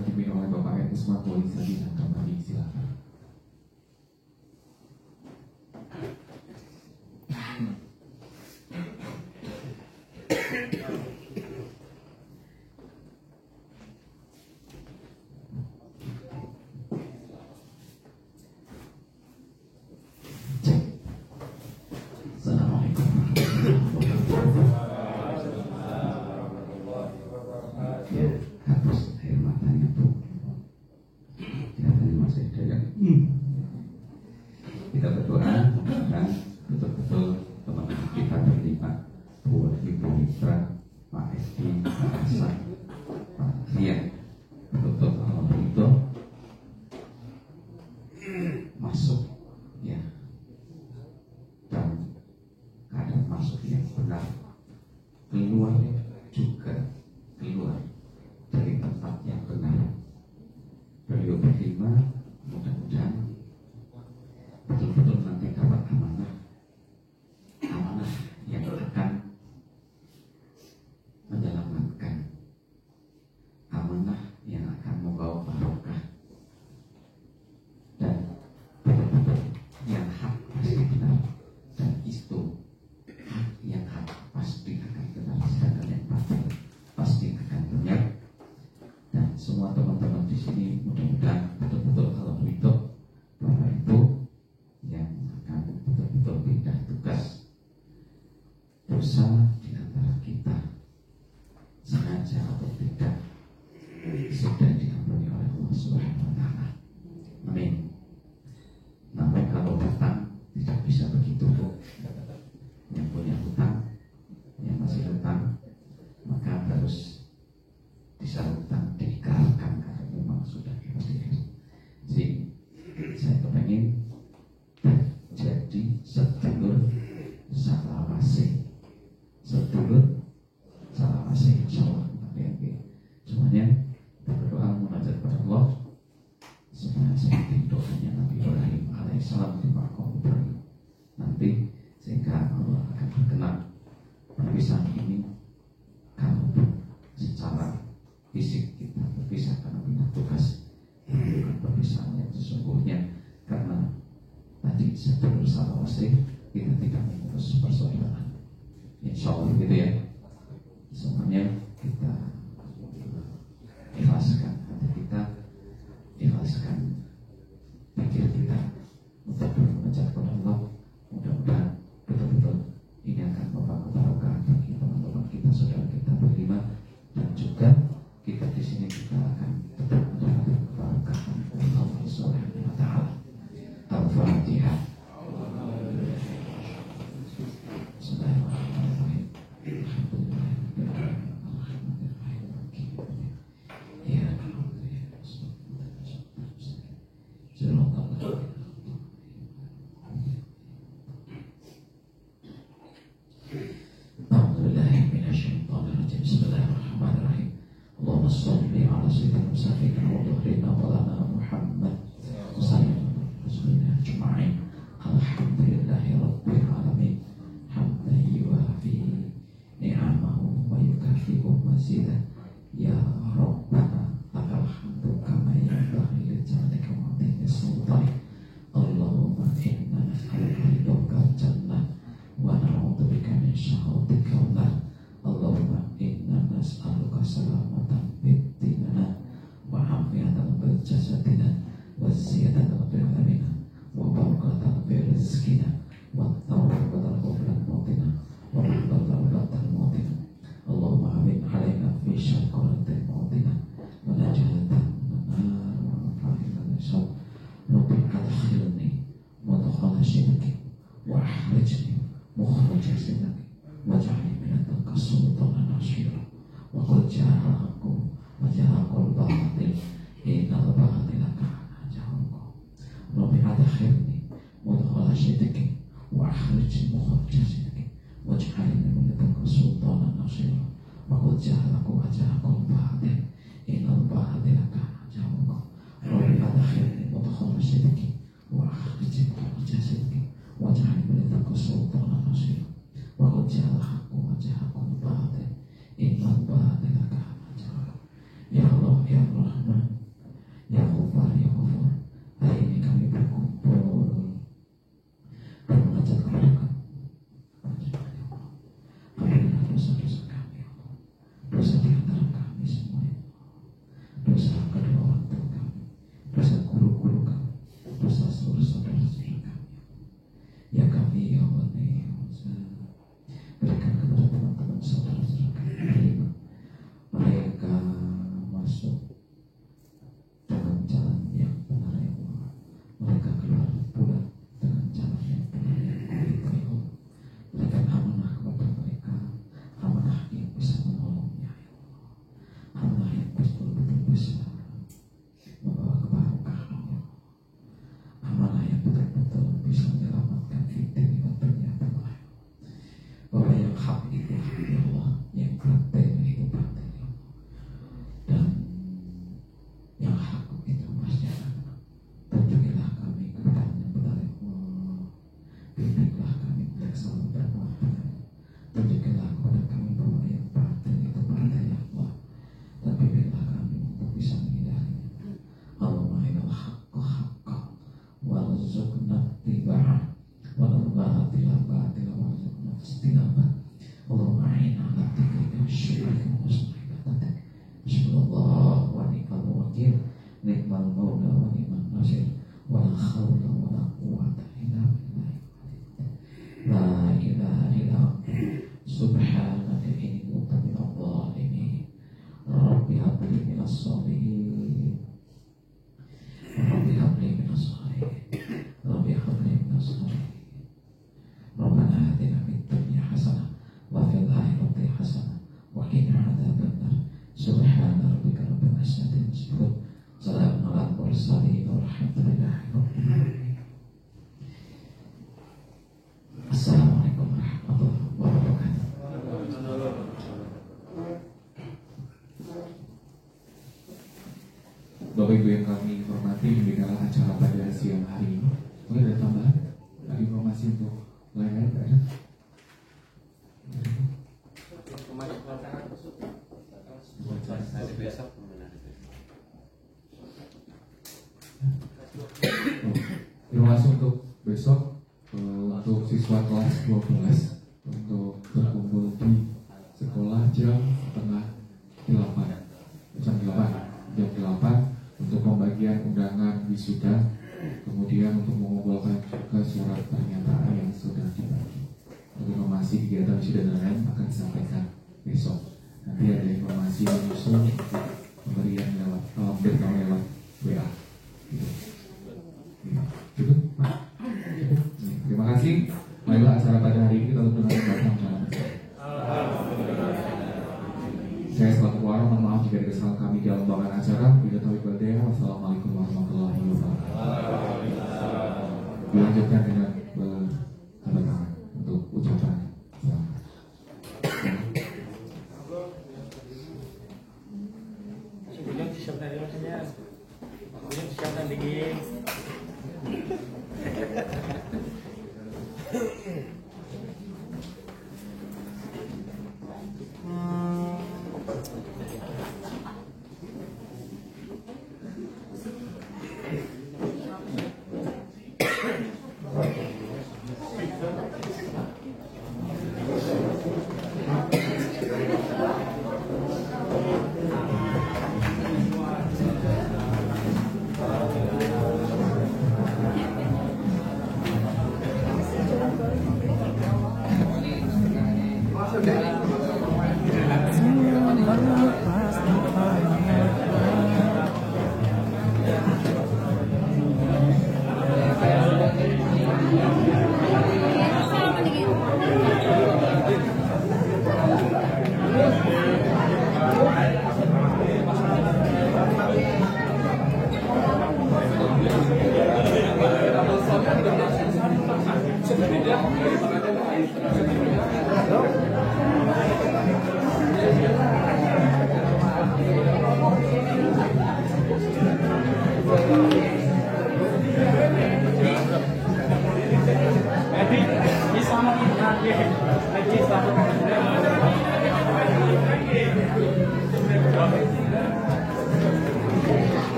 semua teman-teman di sini mudah-mudahan betul-betul kalau itu Bapak Ibu yang akan betul-betul pindah tugas, dosa di antara kita sengaja atau tidak sudah diampuni oleh Allah Subhanahu wa Ta'ala. Amin. Namun kalau hutang tidak bisa begitu, Bu. Yang punya hutang, yang masih hutang, maka harus bisa hutang diikrarkan karena memang sudah dihadir. Jadi saya kepengen jadi sedulur salawase, sedulur salawase, insyaallah. Semuanya berdoa munajat kepada Allah. Semuanya seperti doanya Nabi Ibrahim alaihissalam di Maqam Ibrahim. Nanti sehingga Allah akan berkenan perpisahan ini, kalaupun secara fisik kita berpisah karena pindah tugas, bukan perpisahan yang sesungguhnya, karena tadi sedulur salawase kita tidak mengurus persaudaraan. Insya Allah gitu ya. Semuanya kita ikhlaskan hati kita, ikhlaskan pikir kita untuk mengejar kepada Allah. Mudah-mudahan betul-betul ini akan membawa barokah bagi teman-teman kita, saudara kita berlima, dan juga kita di sini juga akan tetap mendapat keberkahan Allah Subhanahu wa Ta'ala. Al-Fatihah. Bismillahirrahmanirrahim. Ya Rabbana lakal hamdu kama yanbaghi li jalika wa 'azimi sultanik. Allahumma inna nas'aluka ridhakal jannah wa na'udzubika min sakhatika nar. Allahumma inna nas'aluka salamatan fid dinina wa 'afiyatan fil jasadina wa ziyadatan fil ilmina wa barakatan fil rizqina wa tawbatan qabla mautina wa rahmatan mautina. Allahumma amin alaina fi syaqaratil mautina wa najatan minar wa nafa'ina syaq. Rabbi adkhilni mudkhala syirki wa akhrijni mukhraja syirki waj'alni min ladunka sultanan nasira wa qul ja'al haqqu wa ja'al batil innal batila kana zahuqa. Rabbi adkhilni mudkhala syirki wa akhrijni mukhraja syirki waj'alni min ladunka sultanan nasira wa qul ja'al haqqu wa ja'al batil innal batila kana zahuqa. Rabbi adkhilni mudkhala syirki wa akhrijni mukhraja syirki waj'alni min ladunka sultanan nasira wa qul ja'al haqqu wa ja'al batil innal batila kana zahuqa. Ya Allah, ya Rahman, ya Ghafar, ya Ghafur, hari ini kami berkumpul bermunajat kepada Kamu. Ampunilah dosa-dosa kami, ya Allah. Dosa di antara kami nasta'in ni'mal maula wa ni'mal nasir wa la haula wa la quwwata illa billah la ilaha illa anta subhanaka inni kuntu minadh dhalimin rabbi habli minas shalihin rabbi habli minas shalihin rabbi habli minas shalihin rabbana atina fid dunya hasanah wa fil akhirati hasanah wa qina adzabannar subhana rabbika rabbil izzati amma yasifun salamun alal mursalin walhamdulillahi rabbil alamin. Assalamualaikum warahmatullahi wabarakatuh. Bapak Ibu yang kami hormati, demikianlah acara pada siang hari ini. Boleh ada tambahan? Ada informasi untuk lain-lain? Ada? Informasi untuk besok untuk siswa kelas 12 untuk berkumpul di sekolah jam 8 untuk pembagian undangan wisuda, kemudian untuk mengumpulkan juga surat pernyataan yang sudah dibagi. Untuk informasi kegiatan wisuda dan lain akan disampaikan besok. Nanti ada informasi yang menyusul pemberian lewat beritahu lewat WA. Gitu, Pak. Terima kasih. Marilah acara pada hari ini kita tutup dengan baca salam. Saya selaku warung mohon maaf jika ada kesalahan kami dalam pembawakan acara. Bila taufiq wal hidayah. Wassalamualaikum warahmatullahi wabarakatuh. Dilanjutkan dengan tanda tangan untuk ucapan selamat. Sebelum disiapkan rasanya, sebelum disiapkan dingin.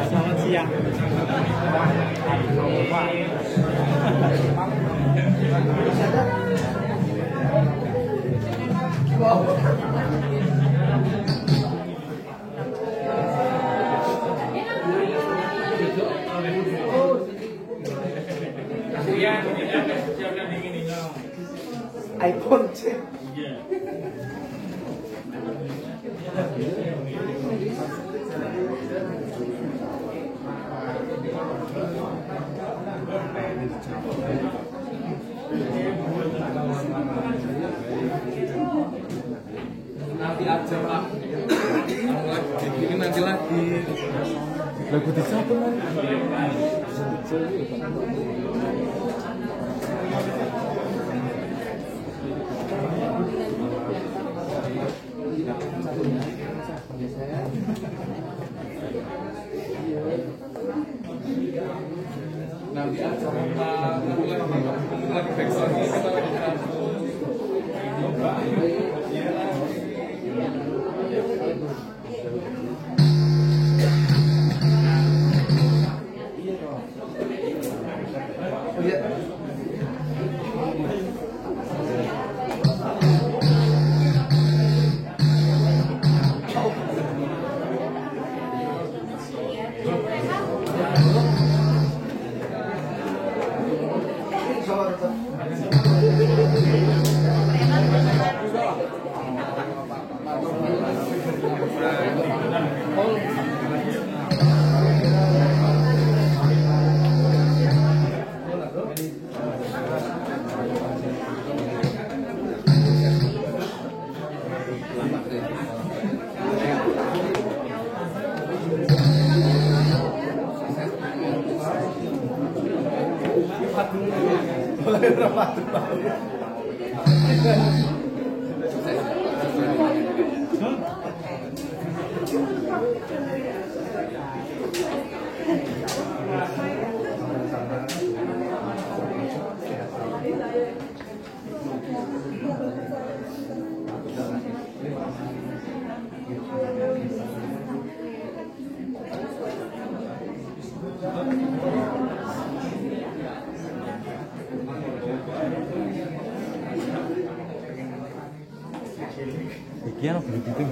Selamat siang. iPhone cek. Nanti aja Pak. Ini nanti lagi. Lagu di siapa lagi? Nanti aja Pak. Lagi backsound kita lagi satu. Oh iya. rapat dulu. Boleh rapat dulu. Bagian begitu.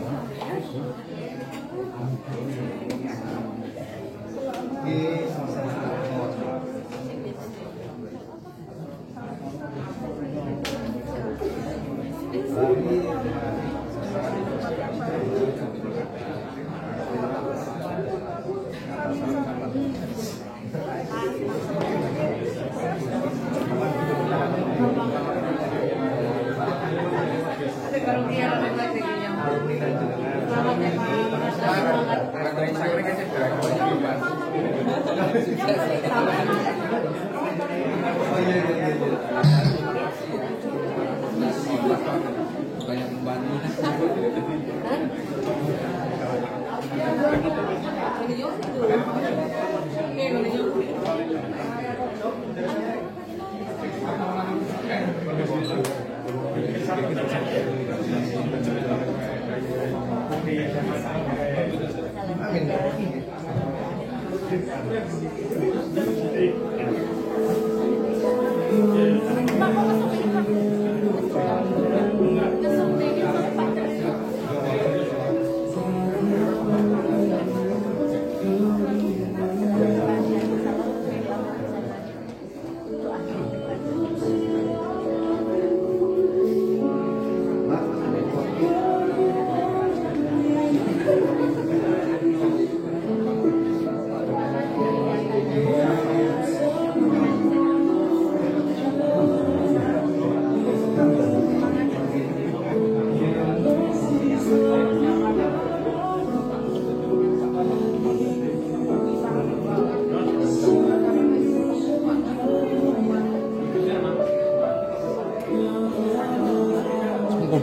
Banyak membantu.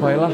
Baiklah.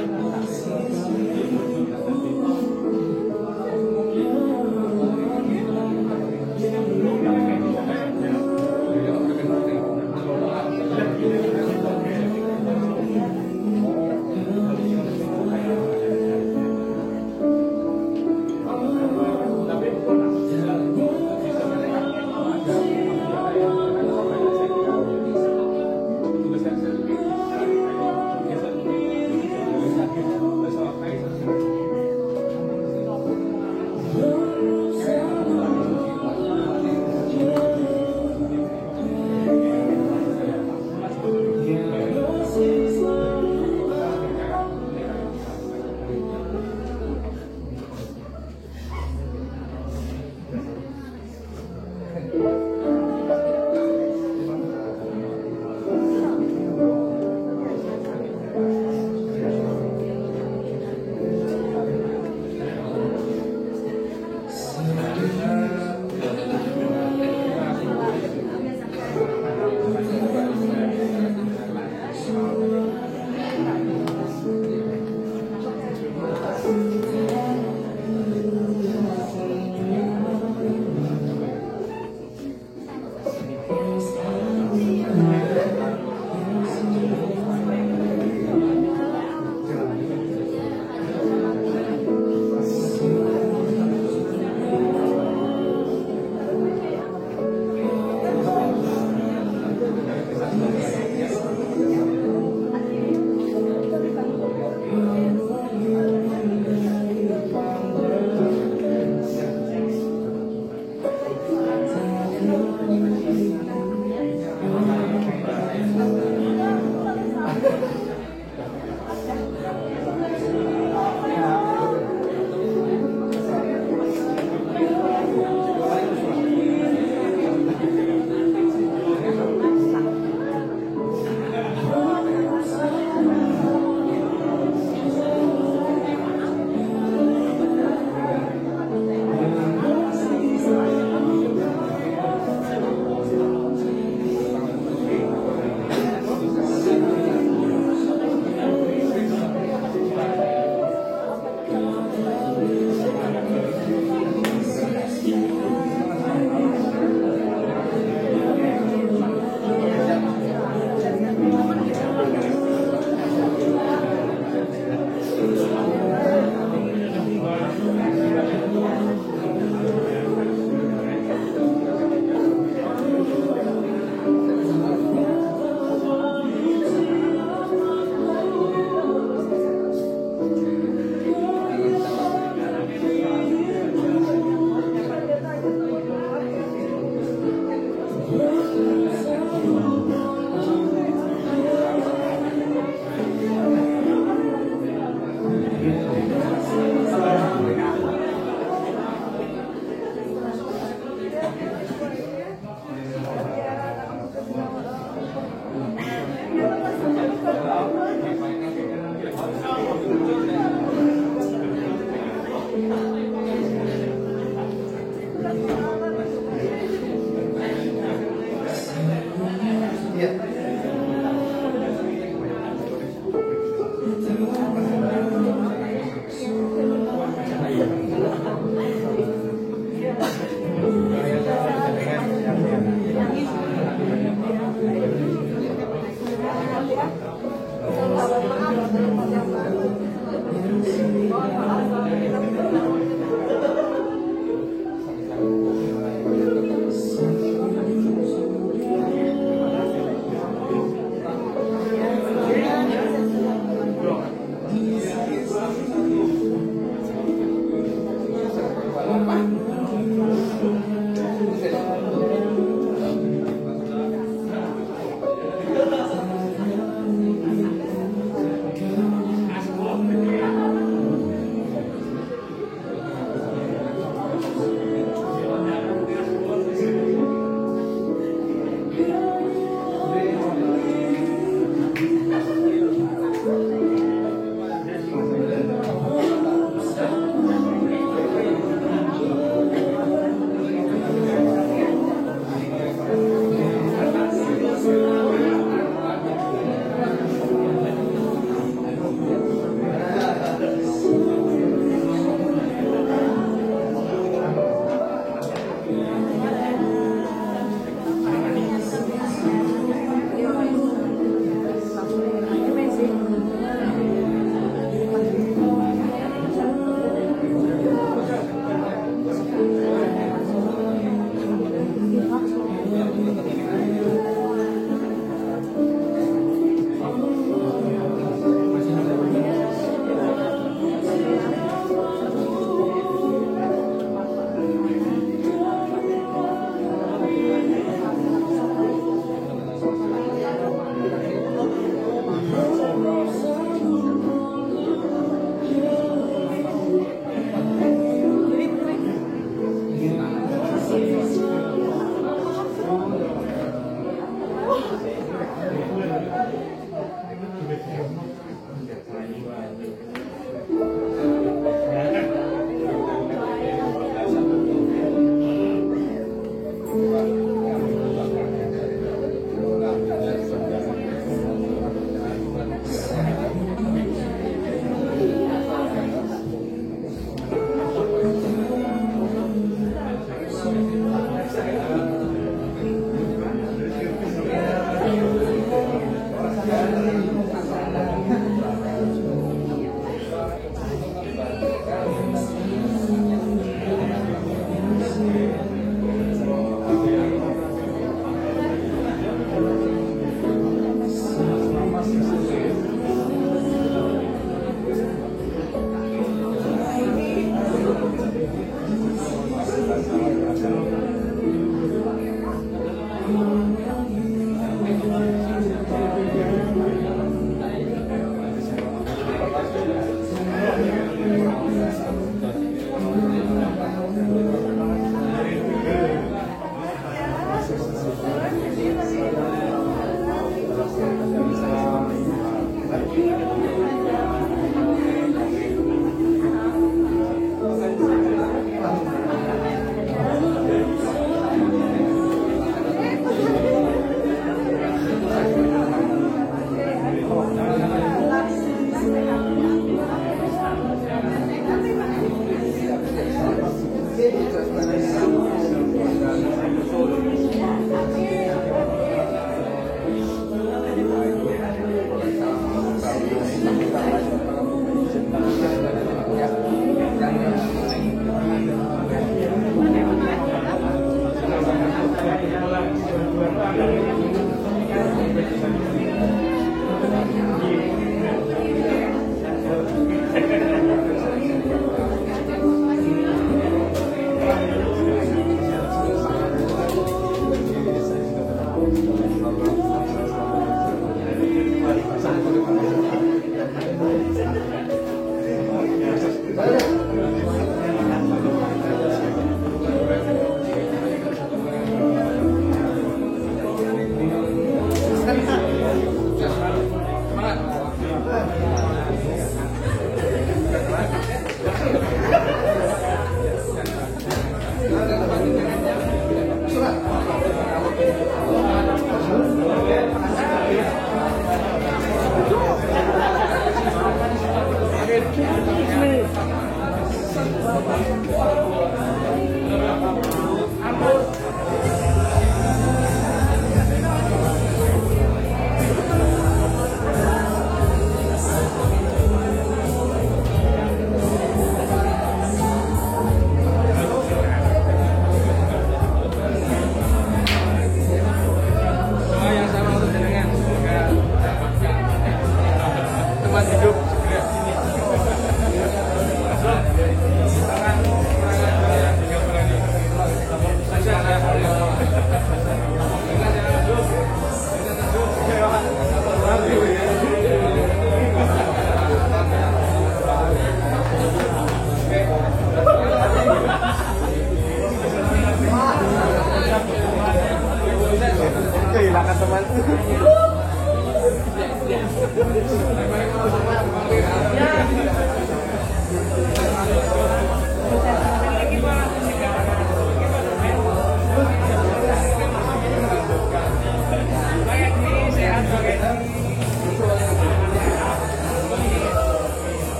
Kehilangan teman.